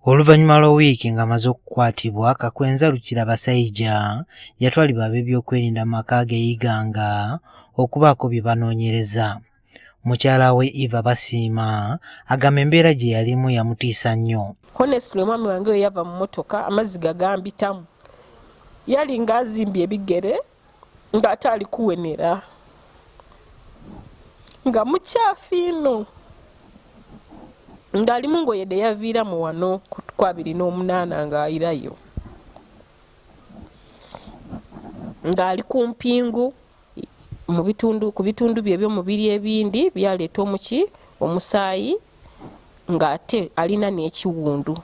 Oluvannyuma lw'wiiki ng'amaze okukwatibwa, Kakwenza Rukirabashaija yatwalibwa ab'ebyokwerinda mu maka ge Iganga okubaako bye banoonyereza. Mukyala we Eva Basiima agamba embeera gye yalimu yamutiisa nnyo. Honestly, omwami wange we yava mu mmotoka amazzi gagambitamu. Yali ng'azimbye ebigere ng'ate ali kuwenera. Nga mukyafu ino. Ng'alimu ngoye de yaviiramu wano ku 28 ng'ayirayo. Ng'ali ku mpingu ku bitundu bye by'omubiri ebindi byaleeta omusaayi ng'ate alina n'ekiwundu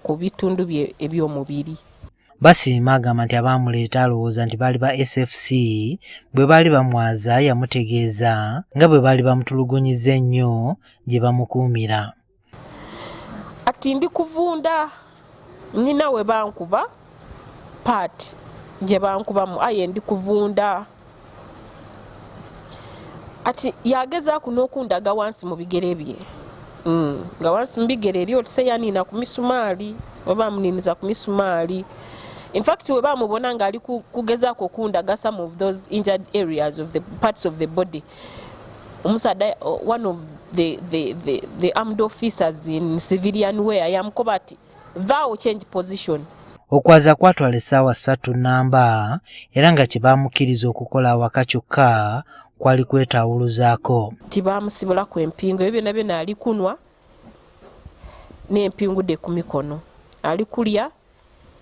ku bitundu bye eby'omubiri. Basiima agamba nti abamuleeta alowooza nti baali ba SFC bwe baali bamwaza yamutegeeza nga bwe baali bamutulugunyizza ennyo gye bamukuumira. Ati ndi kuvunda nina we bankuba paati gye bankubamu aye ndi kuvunda. Ati yagezaako n'okundaga wansi mu bigere bye. Nga wansi mu bigere eri oti seyaniina ku misumaali oba amuniniza ku misumaali. In fact, we bamubona nga ali kugezaako okundaga some of those injured areas of the parts of the body. Omusada, one of the armed officers in civilian wear yamukoba ati vaawo change position. Okwaza kwatwala essaawa 3 nnamba era nga kye baamukkiriza okukola awaka kyokka kwali kwetawuluzaako. Tibamusibulako empingu ebyo byonna byonna ali kunwa n'empingu de ku mikono. Ali kulya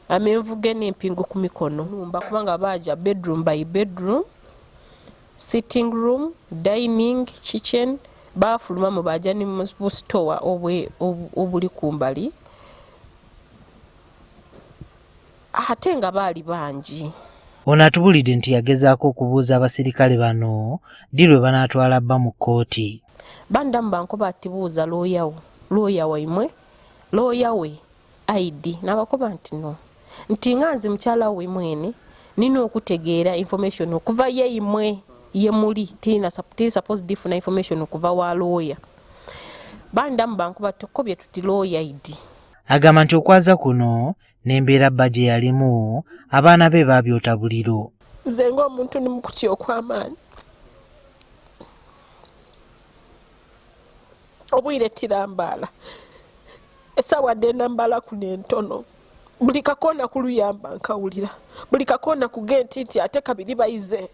amenvu ge n'empingu ku mikono. Numba kubanga baaja bedroom by bedroom, sitting room, dining, kitchen, baafuluma mu baaja ne mu store obuli kumbali. Ate nga baali bangi. Ono atubuulidde nti yagezaako okubuuza abasirikale bano ddi lwe banaatwala bba mu kkooti. Bandamu bankoba ati buuza looya waimwe, looya we ID. N'abakoba nti no. Nti nga nze mukyala we mwene nina okutegeera information okuva yeimwe ye muli tiri supposed difuna information okuva wa looya. Bandamu bankoba tukobye tuti looya ID. Agamba nti okwaza kuno n'embeera bba gye yalimu abaana be baabyota buliro. Nze ng'omuntu ni mu kutya okw'amaanyi. Obwire tirambaala. Essaawa dde nambaala kuno entono. Buli kakoona kuluyamba nkawulira. Buli kakoona kugenti nti ate kabiri bayize.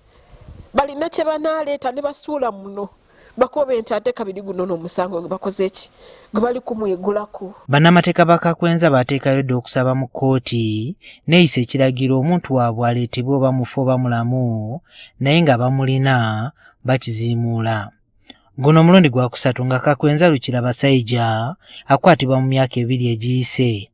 Balina kye banaaleeta ne basuula muno. Bakobe nti ate kabiri guno n'omusango gwe bakoze ki gwe bali kumwegulako. Bannamateeka ba Kakwenza baateekayo dda okusaba mu kkooti neeyisa ekiragiro omuntu waabwe aleetebwe oba mufu oba mulamu naye nga bamulina bakiziimuula. Guno omulundi gwa kusatu nga Kakwenza Rukirabashaija akwatibwa mu myaka 2 egiyise.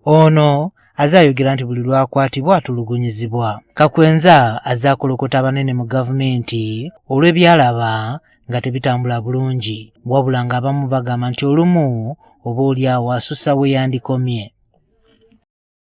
Ono azze ayogera nti buli lwakwatibwa atulugunyizibwa. Kakwenza azze akolokota abanene mu gavumenti olw'ebyalaba nga tebitambula bulungi, wabula ng'abamu bagamba nti olumu oba oli awo asussa we yandikomye.